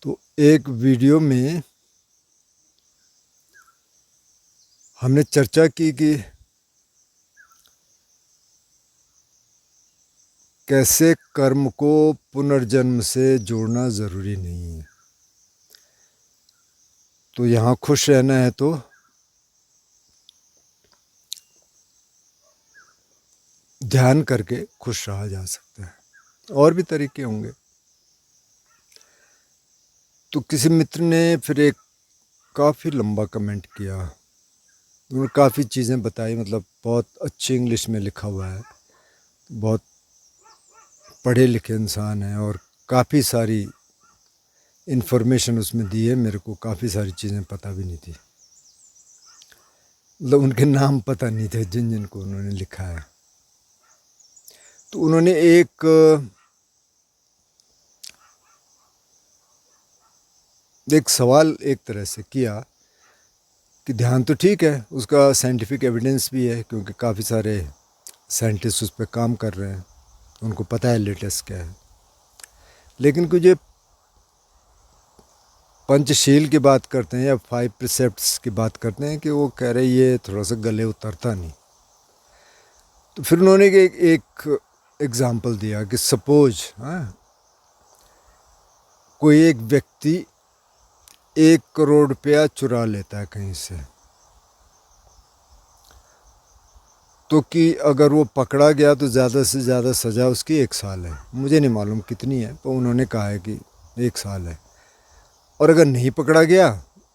तो एक वीडियो में हमने चर्चा की कि कैसे कर्म को पुनर्जन्म से जोड़ना ज़रूरी नहीं है। तो यहाँ खुश रहना है तो ध्यान करके खुश रहा जा सकता है। और भी तरीके होंगे। तो किसी मित्र ने फिर एक काफ़ी लंबा कमेंट किया। उन्होंने काफ़ी चीज़ें बताई, मतलब बहुत अच्छी इंग्लिश में लिखा हुआ है, बहुत पढ़े लिखे इंसान है और काफ़ी सारी इन्फॉर्मेशन उसमें दी है। मेरे को काफ़ी सारी चीज़ें पता भी नहीं थी, मतलब उनके नाम पता नहीं थे जिन जिनको उन्होंने लिखा है। तो उन्होंने एक सवाल एक तरह से किया कि ध्यान तो ठीक है, उसका साइंटिफिक एविडेंस भी है, क्योंकि काफ़ी सारे साइंटिस्ट उस पर काम कर रहे हैं, उनको पता है लेटेस्ट क्या है। लेकिन कुछ ये पंचशील की बात करते हैं या 5 प्रिसेप्ट्स की बात करते हैं कि वो कह रहे ये थोड़ा सा गले उतरता नहीं। तो फिर उन्होंने एक एग्ज़ाम्पल दिया कि सपोज कोई एक व्यक्ति 1 करोड़ रुपया चुरा लेता है कहीं से, तो कि अगर वो पकड़ा गया तो ज़्यादा से ज़्यादा सज़ा उसकी 1 साल है। मुझे नहीं मालूम कितनी है, पर उन्होंने कहा है कि 1 साल है। और अगर नहीं पकड़ा गया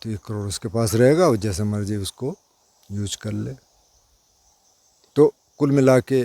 तो 1 करोड़ उसके पास रहेगा, और जैसे मर्जी उसको यूज कर ले। तो कुल मिला के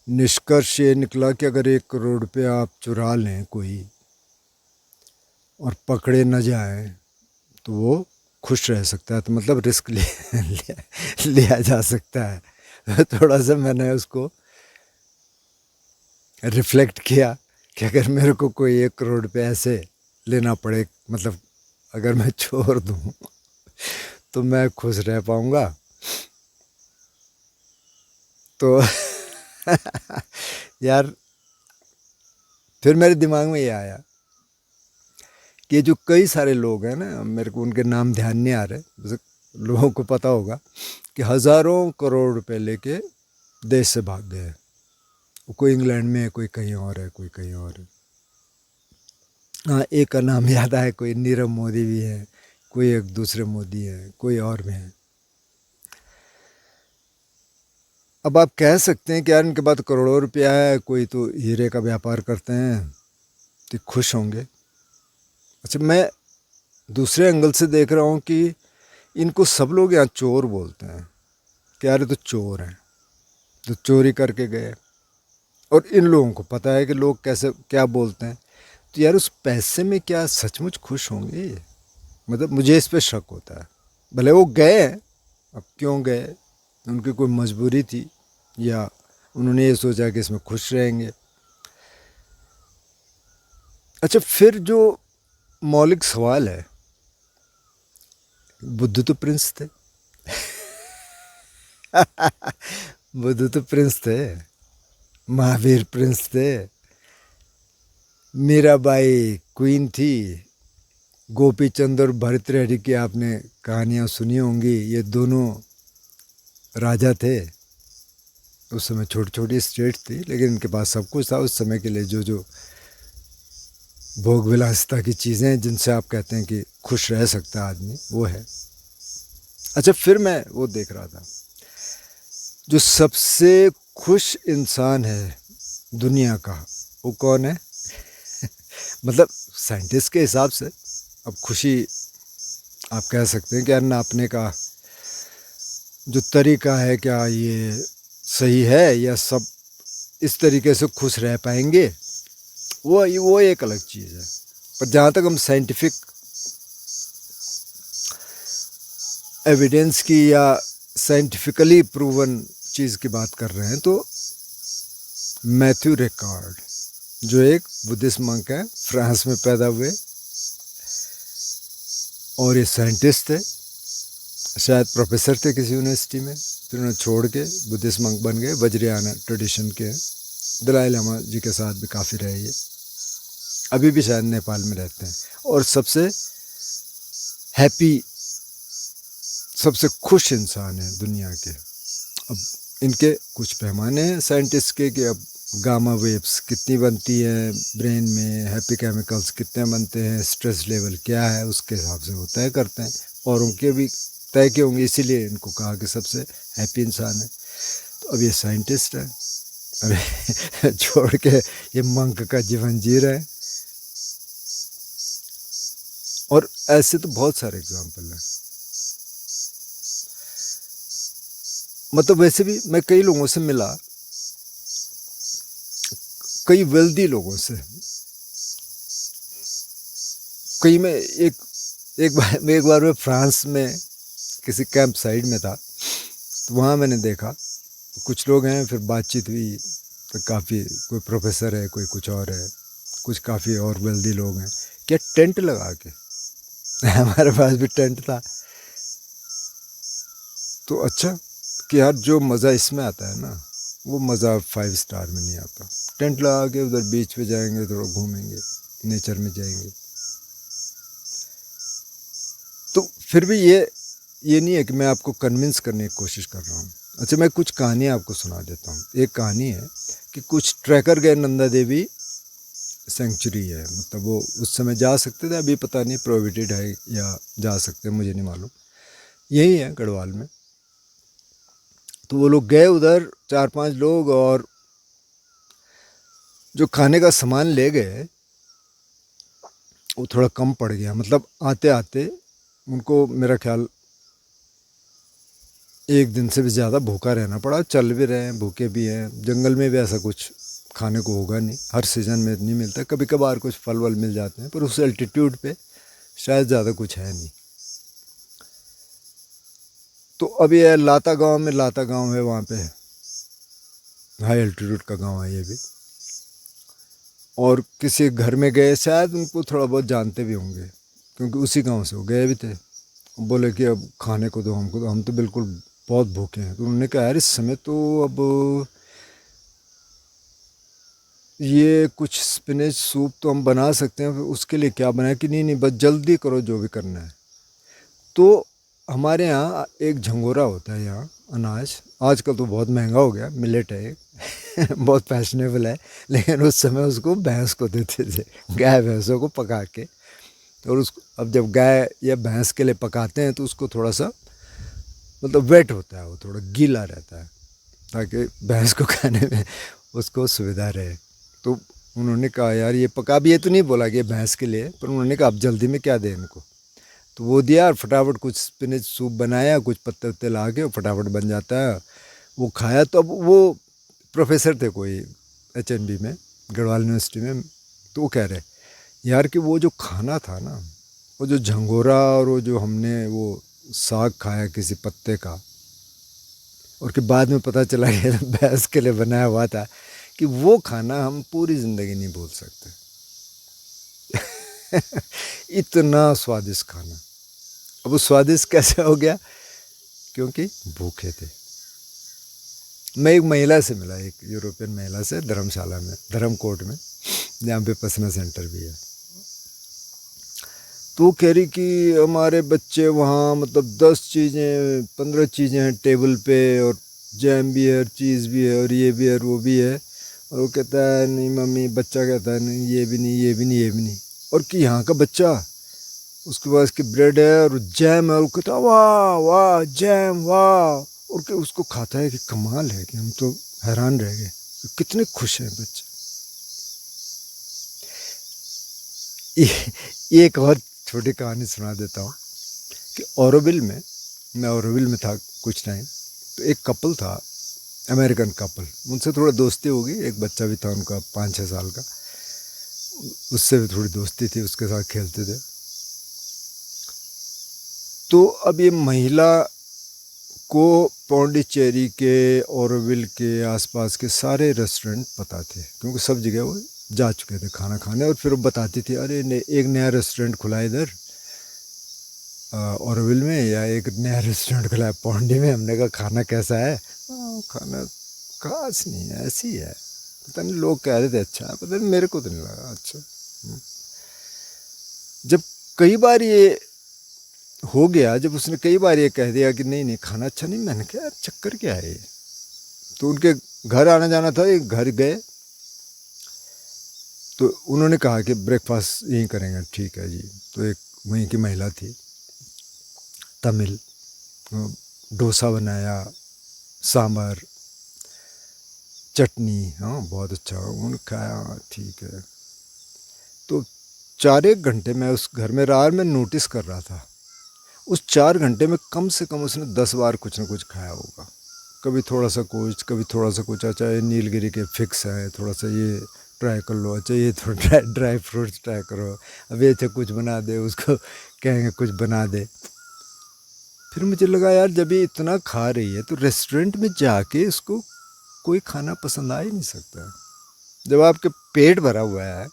निष्कर्ष ये निकला कि अगर 1 करोड़ रुपया आप चुरा लें कोई और पकड़े न जाए तो वो खुश रह सकता है। तो मतलब रिस्क लिया जा सकता है। थोड़ा सा मैंने उसको रिफ्लेक्ट किया कि अगर मेरे को कोई 1 करोड़ रुपये ऐसे लेना पड़े, मतलब अगर मैं छोड़ दूँ तो मैं खुश रह पाऊँगा। तो यार फिर मेरे दिमाग में ये आया कि जो कई सारे लोग हैं ना, मेरे को उनके नाम ध्यान नहीं आ रहे, लोगों को पता होगा कि हज़ारों करोड़ रुपए लेके देश से भाग गए। कोई इंग्लैंड में है, कोई कहीं और है, कोई कहीं और है। हाँ, एक का नाम याद आया, कोई नीरव मोदी भी है, कोई एक दूसरे मोदी है, कोई और भी है। अब आप कह सकते हैं कि यार इनके पास करोड़ों रुपया है, कोई तो हीरे का व्यापार करते हैं तो खुश होंगे। अच्छा, मैं दूसरे एंगल से देख रहा हूँ कि इनको सब लोग यहाँ चोर बोलते हैं कि यार ये तो चोर हैं, तो चोरी करके गए। और इन लोगों को पता है कि लोग कैसे क्या बोलते हैं, तो यार उस पैसे में क्या सचमुच खुश होंगे? मतलब मुझे इस पे शक होता है। भले वो गए, अब क्यों गए, उनकी कोई मजबूरी थी या उन्होंने ये सोचा कि इसमें खुश रहेंगे। अच्छा, फिर जो मौलिक सवाल है, बुद्ध तो प्रिंस थे। बुद्ध तो प्रिंस थे, महावीर प्रिंस थे, मीराबाई क्वीन थी, गोपी चंद और भरतृहरि की आपने कहानियाँ सुनी होंगी। ये दोनों राजा थे। उस समय छोटी छोटी स्टेट थी, लेकिन इनके पास सब कुछ था उस समय के लिए। जो जो भोग विलासिता की चीज़ें जिनसे आप कहते हैं कि खुश रह सकता है आदमी, वो है। अच्छा, फिर मैं वो देख रहा था, जो सबसे खुश इंसान है दुनिया का, वो कौन है? मतलब साइंटिस्ट के हिसाब से। अब खुशी आप कह सकते हैं कि यार नापने का जो तरीका है, क्या ये सही है, या सब इस तरीके से खुश रह पाएंगे, वो एक अलग चीज़ है। पर जहाँ तक हम साइंटिफिक एविडेंस की या साइंटिफिकली प्रूवन चीज़ की बात कर रहे हैं, तो मैथ्यू रिकार्ड, जो एक बुद्धिस्ट मंक है, फ्रांस में पैदा हुए, और ये साइंटिस्ट थे, शायद प्रोफेसर थे किसी यूनिवर्सिटी में, फिर उन्होंने छोड़ के बुद्धिस्ट मंक बन गए। वज्रयाना ट्रेडिशन के, दलाई लामा जी के साथ भी काफ़ी रहे ये। अभी भी शायद नेपाल में रहते हैं, और सबसे हैप्पी, सबसे खुश इंसान है दुनिया के। अब इनके कुछ पैमाने हैं साइंटिस्ट के कि अब गामा वेव्स कितनी बनती हैं ब्रेन में, हैप्पी केमिकल्स कितने बनते हैं, स्ट्रेस लेवल क्या है, उसके हिसाब से वो तय करते हैं, और उनके भी तय के होंगे, इसीलिए इनको कहा कि सबसे हैप्पी इंसान है। तो अब ये साइंटिस्ट है, अभी छोड़ के ये मंक का जीवन जी रहे हैं। और ऐसे तो बहुत सारे एग्जाम्पल हैं। मतलब वैसे भी मैं कई लोगों से मिला, कई वेल्दी लोगों से। कई में एक बार मैं फ्रांस में किसी कैंप साइड में था, तो वहाँ मैंने देखा कुछ लोग हैं, फिर बातचीत हुई, तो काफ़ी, कोई प्रोफेसर है, कोई कुछ और है, कुछ काफ़ी और वेल्दी लोग हैं, क्या टेंट लगा के हमारे पास भी टेंट था। तो अच्छा कि यार जो मज़ा इसमें आता है ना, वो मज़ा 5 स्टार में नहीं आता। टेंट लगा के उधर बीच पे जाएंगे, थोड़ा घूमेंगे, नेचर में जाएंगे। तो फिर भी ये नहीं है कि मैं आपको कन्विंस करने की कोशिश कर रहा हूँ। अच्छा, मैं कुछ कहानियाँ आपको सुना देता हूँ। एक कहानी है कि कुछ ट्रैकर गए नंदा देवी सेंचुरी है, मतलब वो उस समय जा सकते थे, अभी पता नहीं प्रोहिबिटेड है या जा सकते हैं, मुझे नहीं मालूम। यही है गढ़वाल में। तो वो लोग गए उधर, 4-5 लोग, और जो खाने का सामान ले गए वो थोड़ा कम पड़ गया। मतलब आते आते उनको मेरा ख्याल 1 दिन से भी ज़्यादा भूखा रहना पड़ा। चल भी रहे हैं, भूखे भी हैं, जंगल में भी ऐसा कुछ खाने को होगा नहीं, हर सीज़न में नहीं मिलता, कभी कभार कुछ फल वल मिल जाते हैं, पर उस एल्टीट्यूड पे शायद ज़्यादा कुछ है नहीं। तो अब ये लाता गांव में, लाता गांव है वहाँ पे, हाई एल्टीट्यूड का गांव है ये भी। और किसी घर में गए, शायद उनको थोड़ा बहुत जानते भी होंगे क्योंकि उसी गांव से वो गए भी थे। बोले कि अब खाने को दो हमको, तो हम तो बिल्कुल बहुत भूखे हैं। तो उन्होंने कहा यार इस समय तो अब ये कुछ स्पिनच सूप तो हम बना सकते हैं, उसके लिए क्या बनाए, कि नहीं नहीं बस जल्दी करो जो भी करना है। तो हमारे यहाँ एक झंगोरा होता है यहाँ, अनाज, आजकल तो बहुत महंगा हो गया, मिलेट है बहुत फैशनेबल है, लेकिन उस समय उसको भैंस को देते थे, गाय भैंसों को पका के। और उसको अब जब गाय या भैंस के लिए पकाते हैं तो उसको थोड़ा सा मतलब वेट होता है, वो थोड़ा गीला रहता है, ताकि भैंस को खाने में उसको सुविधा रहे। तो उन्होंने कहा यार ये पका भी, ये तो नहीं बोला कि ये भैंस के लिए, पर उन्होंने कहा अब जल्दी में क्या दें इनको। तो वो दिया और फटाफट कुछ स्पिनच सूप बनाया, कुछ पत्ते उत्ते ला के, फटाफट बन जाता है। वो खाया। तो अब वो प्रोफेसर थे कोई HNB में, गढ़वाल यूनिवर्सिटी में। तो वो कह रहे यार कि वो जो खाना था ना, वो जो झंगोरा और वो जो हमने वो साग खाया किसी पत्ते का, और कि बाद में पता चला कि भैंस के लिए बनाया हुआ था, कि वो खाना हम पूरी ज़िंदगी नहीं भूल सकते। इतना स्वादिष्ट खाना। अब वो स्वादिष्ट कैसे हो गया, क्योंकि भूखे थे। मैं एक महिला से मिला, एक यूरोपियन महिला से, धर्मशाला में, धर्मकोट में, जहाँ पे पसना सेंटर भी है। तो वो कह रही कि हमारे बच्चे वहाँ मतलब 10 चीज़ें 15 चीज़ें हैं टेबल पे, और जैम भी है, चीज़ भी है, और ये भी है, वो भी है। और वो कहता है नहीं मम्मी, बच्चा कहता है नहीं ये भी नहीं, ये भी नहीं, ये भी नहीं। और कि यहाँ का बच्चा, उसके बाद इसकी ब्रेड है और जैम है, और कहता है वाह वाह जैम वाह, और कि उसको खाता है कि कमाल है, कि हम तो हैरान रह गए, तो कितने खुश हैं बच्चे। एक और छोटी कहानी सुना देता हूँ कि ऑरोविल में, मैं ऑरोविल में था कुछ टाइम, तो एक कपल था, अमेरिकन कपल, उनसे थोड़ा दोस्ती होगी, एक बच्चा भी था उनका 5-6 साल का, उससे भी थोड़ी दोस्ती थी, उसके साथ खेलते थे। तो अब ये महिला को पौंडीचेरी के, ऑरोविल के आसपास के सारे रेस्टोरेंट पता थे, क्योंकि सब जगह वो जा चुके थे खाना खाने। और फिर वो बताती थी अरे एक नया रेस्टोरेंट खुला है इधर ऑरोविल में, या एक नया रेस्टोरेंट खुला है पौंडी में। हमने कहा खाना कैसा है? खाना खास नहीं है, ऐसी है, पता नहीं, लोग कह रहे थे अच्छा है, पता नहीं, मेरे को तो नहीं लगा अच्छा। जब कई बार ये हो गया, जब उसने कई बार ये कह दिया कि नहीं नहीं खाना अच्छा नहीं, मैंने कहा यार चक्कर क्या है ये। तो उनके घर आना जाना था, एक घर गए तो उन्होंने कहा कि ब्रेकफास्ट यहीं करेंगे। ठीक है जी। तो एक वहीं की महिला थी, तमिल, डोसा बनाया, सांभर, चटनी, हाँ बहुत अच्छा, उन्होंने खाया। ठीक है। तो 4 एक घंटे मैं उस घर में रहा, मैं नोटिस कर रहा था उस 4 घंटे में कम से कम उसने 10 बार कुछ ना कुछ खाया होगा। कभी थोड़ा सा कुछ, कभी थोड़ा सा कुछ, अच्छा ये नीलगिरी के फिक्स है, थोड़ा सा ये ट्राई कर लो, अच्छा ये थोड़ा ड्राई फ्रूट्स ट्राई करो, अब ये अच्छा कुछ बना दे, उसको कहेंगे कुछ बना दे। फिर मुझे लगा यार जब ये इतना खा रही है तो रेस्टोरेंट में जाके इसको कोई खाना पसंद आ ही नहीं सकता। जब आपके पेट भरा हुआ है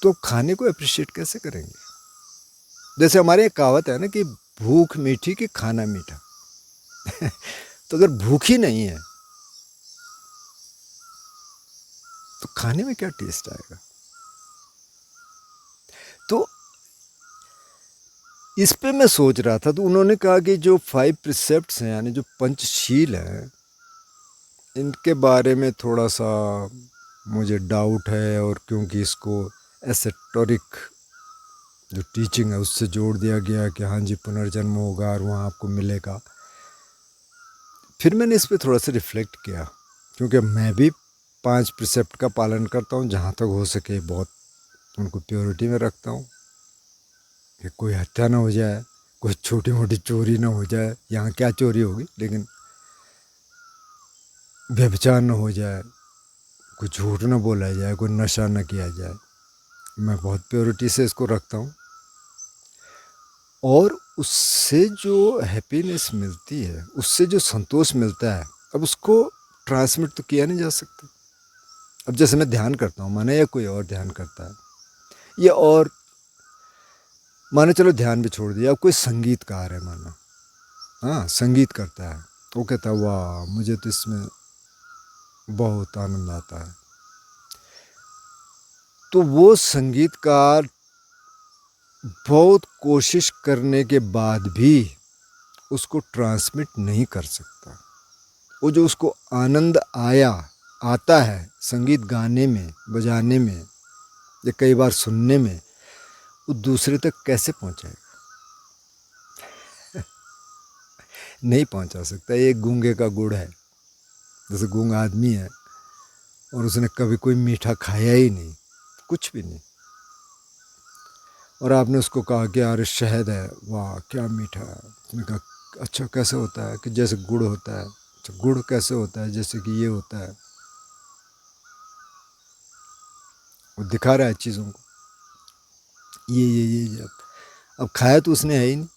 तो खाने को अप्रिशिएट कैसे करेंगे। जैसे हमारे एक कहावत है ना कि भूख मीठी कि खाना मीठा। तो अगर भूख ही नहीं है तो खाने में क्या टेस्ट आएगा। तो इस पे मैं सोच रहा था, तो उन्होंने कहा कि जो 5 प्रिसेप्ट्स हैं, यानी जो पंचशील हैं, इनके बारे में थोड़ा सा मुझे डाउट है। और क्योंकि इसको एसेटोरिक जो टीचिंग है उससे जोड़ दिया गया कि हाँ जी पुनर्जन्म होगा और वहाँ आपको मिलेगा। फिर मैंने इस पर थोड़ा सा रिफ़्लेक्ट किया, क्योंकि मैं भी 5 प्रिसेप्ट का पालन करता हूँ, जहाँ तक हो सके बहुत उनको प्योरिटी में रखता हूँ कि कोई हत्या ना हो जाए, कोई छोटी मोटी चोरी ना हो जाए। यहाँ क्या चोरी होगी, लेकिन व्यभिचार ना हो जाए, कोई झूठ ना बोला जाए, कोई नशा ना किया जाए। मैं बहुत प्योरिटी से इसको रखता हूँ। और उससे जो हैप्पीनेस मिलती है, उससे जो संतोष मिलता है, अब उसको ट्रांसमिट तो किया नहीं जा सकता। अब जैसे मैं ध्यान करता हूँ माने, या कोई और ध्यान करता है, या और माने चलो ध्यान भी छोड़ दिया, अब कोई संगीतकार है माना, हाँ संगीत करता है, तो वो कहता है वाह मुझे तो इसमें बहुत आनंद आता है। तो वो संगीतकार बहुत कोशिश करने के बाद भी उसको ट्रांसमिट नहीं कर सकता। वो जो उसको आनंद आता है संगीत गाने में, बजाने में, या कई बार सुनने में, वो दूसरे तक कैसे पहुंचाएगा। नहीं पहुंचा सकता। ये गूंगे का गुड़ है। जैसे गूंगा आदमी है और उसने कभी कोई मीठा खाया ही नहीं, कुछ भी नहीं, और आपने उसको कहा कि यार शहद है, वाह क्या मीठा है। उसने कहा अच्छा कैसे होता है, कि जैसे गुड़ होता है। अच्छा गुड़ कैसे होता है, जैसे कि ये होता है। वो दिखा रहा है चीज़ों को, ये अब खाया तो उसने है ही नहीं,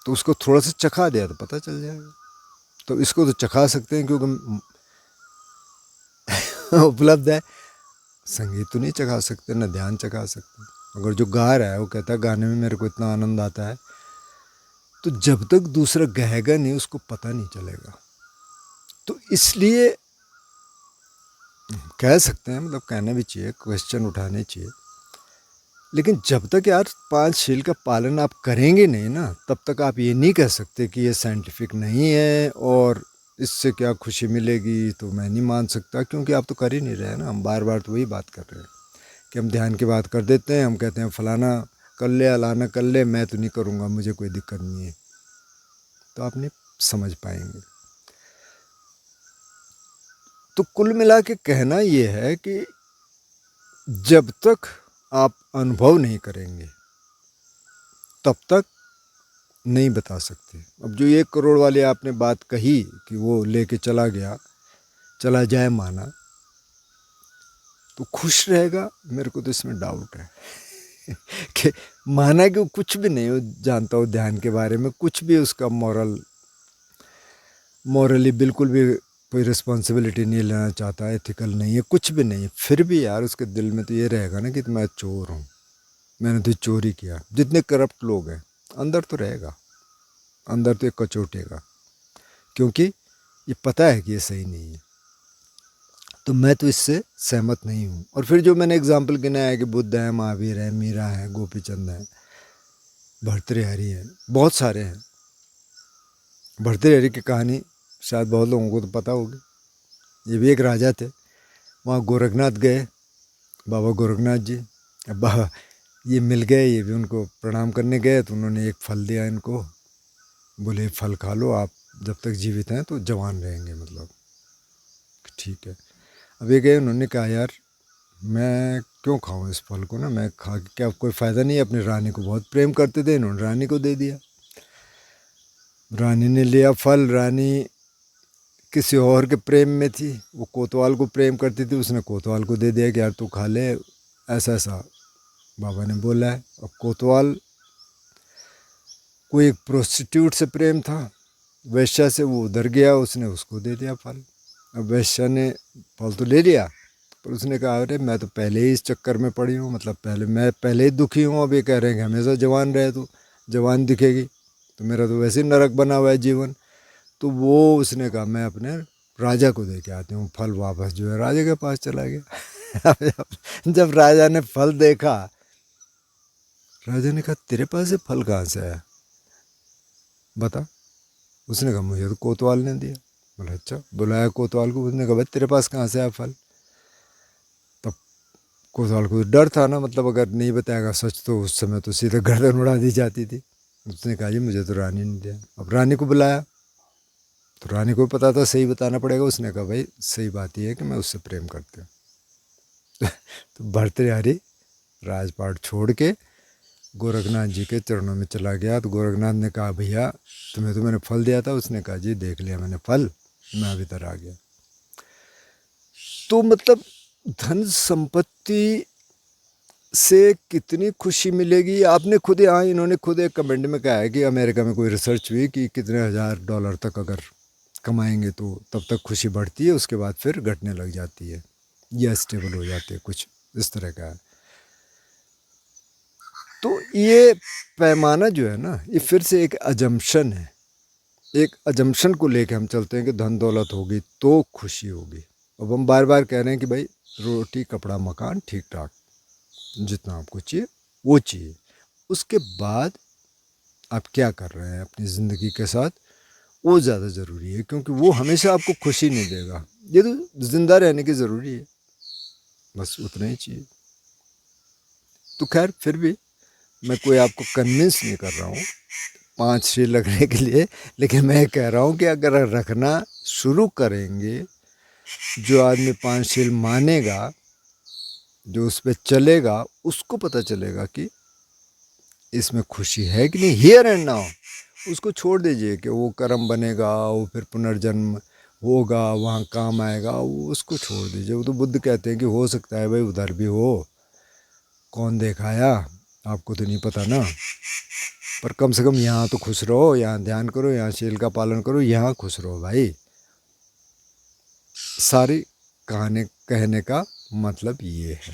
तो उसको थोड़ा सा चखा दिया तो पता चल जाएगा। तो इसको तो चखा सकते हैं क्योंकि उपलब्ध है। संगीत तो नहीं चखा सकते, ना ध्यान चखा सकते। अगर जो गा रहा है वो कहता है गाने में मेरे को इतना आनंद आता है, तो जब तक दूसरा गाएगा नहीं उसको पता नहीं चलेगा। तो इसलिए कह सकते हैं, मतलब कहना भी चाहिए, क्वेश्चन उठाने चाहिए। लेकिन जब तक यार 5 शील का पालन आप करेंगे नहीं ना, तब तक आप ये नहीं कह सकते कि ये साइंटिफिक नहीं है और इससे क्या खुशी मिलेगी। तो मैं नहीं मान सकता, क्योंकि आप तो कर ही नहीं रहे हैं ना। हम बार बार तो वही बात कर रहे हैं कि हम ध्यान की बात कर देते हैं, हम कहते हैं फलाना कर ले अलाना कर ले, मैं तो नहीं करूँगा, मुझे कोई दिक्कत नहीं है। तो आप नहीं समझ पाएंगे। तो कुल मिला के कहना ये है कि जब तक आप अनुभव नहीं करेंगे तब तक नहीं बता सकते। अब जो 1 करोड़ वाली आपने बात कही कि वो लेके चला गया, चला जाए माना, तो खुश रहेगा, मेरे को तो इसमें डाउट है। कि माना कि वो कुछ भी नहीं हो जानता हो ध्यान के बारे में, कुछ भी उसका मॉरली बिल्कुल भी कोई रिस्पॉन्सिबिलिटी नहीं लेना चाहता, एथिकल नहीं है, कुछ भी नहीं है, फिर भी यार उसके दिल में तो ये रहेगा ना कि मैं चोर हूँ, मैंने तो चोरी किया। जितने करप्ट लोग हैं अंदर तो रहेगा, अंदर तो एक कचोटेगा, क्योंकि ये पता है कि ये सही नहीं है। तो मैं तो इससे सहमत नहीं हूँ। और फिर जो मैंने एग्जाम्पल गिनाया है कि बुद्ध है, महावीर है, मीरा है, गोपी चंद है, भर्तृहरि है, बहुत सारे हैं। भर्तृहरि की कहानी शायद बहुत लोगों को तो पता होगी। ये भी एक राजा थे, वहाँ गोरखनाथ गए, बाबा गोरखनाथ जी। अब ये मिल गए, ये भी उनको प्रणाम करने गए, तो उन्होंने एक फल दिया इनको, बोले फल खा लो, आप जब तक जीवित हैं तो जवान रहेंगे, मतलब ठीक है। अब ये गए, उन्होंने कहा यार मैं क्यों खाऊं इस फल को ना, मैं खा के क्या कोई फ़ायदा नहीं है। अपनी रानी को बहुत प्रेम करते थे, इन्होंने रानी को दे दिया। रानी ने लिया फल, रानी किसी और के प्रेम में थी, वो कोतवाल को प्रेम करती थी, उसने कोतवाल को दे दिया कि यार तू खा ले, ऐसा ऐसा बाबा ने बोला है। अब कोतवाल कोई एक प्रोस्टिट्यूट से प्रेम था, वैश्या से, वो उधर गया, उसने उसको दे दिया फल। अब वैश्या ने फल तो ले लिया, पर उसने कहा अरे मैं तो पहले ही इस चक्कर में पड़ी हूँ, मतलब मैं पहले ही दुखी हूँ, अब ये कह रहे हैं कि हमेशा जवान रहे, तो जवान दिखेगी, तो मेरा तो वैसे ही नरक बना हुआ है जीवन। तो वो उसने कहा मैं अपने राजा को दे के आती हूँ फल, वापस जो है राजा के पास चला गया। जब राजा ने फल देखा, राजा ने कहा तेरे पास ये फल कहाँ से आया, बता। उसने कहा मुझे तो कोतवाल ने दिया। बोला अच्छा, बुलाया कोतवाल को, उसने कहा भाई तेरे पास कहाँ से आया फल। तब कोतवाल को डर था ना, मतलब अगर नहीं बताएगा सच तो उस समय तो सीधे गर्दन उड़ा दी जाती थी। उसने कहा जी मुझे तो रानी ने दिया। अब रानी को बुलाया, तो रानी को पता था सही बताना पड़ेगा। उसने कहा भाई सही बात यह है कि मैं उससे प्रेम करती हूँ। तो भर्तृहरि राजपाट छोड़ के गोरखनाथ जी के चरणों में चला गया। तो गोरखनाथ ने कहा भैया तुम्हें तो मैंने फल दिया था। उसने कहा जी देख लिया मैंने फल, मैं अभी तक आ गया। तो मतलब धन संपत्ति से कितनी खुशी मिलेगी, आपने खुद, यहाँ इन्होंने खुद एक कमेंट में कहा है कि अमेरिका में कोई रिसर्च हुई कि कितने $1000 तक अगर कमाएंगे तो तब तक खुशी बढ़ती है, उसके बाद फिर घटने लग जाती है या स्टेबल हो जाती है, कुछ इस तरह का है। तो ये पैमाना जो है ना, ये फिर से एक अजम्पशन है, एक अजम्पशन को लेके हम चलते हैं कि धन दौलत होगी तो खुशी होगी। अब हम बार बार कह रहे हैं कि भाई रोटी कपड़ा मकान ठीक ठाक, जितना आपको चाहिए वो चाहिए, उसके बाद आप क्या कर रहे हैं अपनी ज़िंदगी के साथ, वो ज़्यादा ज़रूरी है, क्योंकि वो हमेशा आपको खुशी नहीं देगा। ये तो ज़िंदा रहने की ज़रूरी है, बस उतना ही चाहिए। तो खैर फिर भी मैं कोई आपको कन्विंस नहीं कर रहा हूँ 5 शील रखने के लिए, लेकिन मैं कह रहा हूँ कि अगर रखना शुरू करेंगे, जो आदमी 5 शील मानेगा, जो उस पर चलेगा, उसको पता चलेगा कि इसमें खुशी है कि नहीं। हियर एंड नाउ उसको छोड़ दीजिए कि वो कर्म बनेगा, वो फिर पुनर्जन्म होगा, वहाँ काम आएगा, वो उसको छोड़ दीजिए। वो तो बुद्ध कहते हैं कि हो सकता है भाई उधर भी हो, कौन देखाया, आपको तो नहीं पता ना, पर कम से कम यहाँ तो खुश रहो, यहाँ ध्यान करो, यहाँ शील का पालन करो, यहाँ खुश रहो भाई। सारी कहानी कहने का मतलब ये है।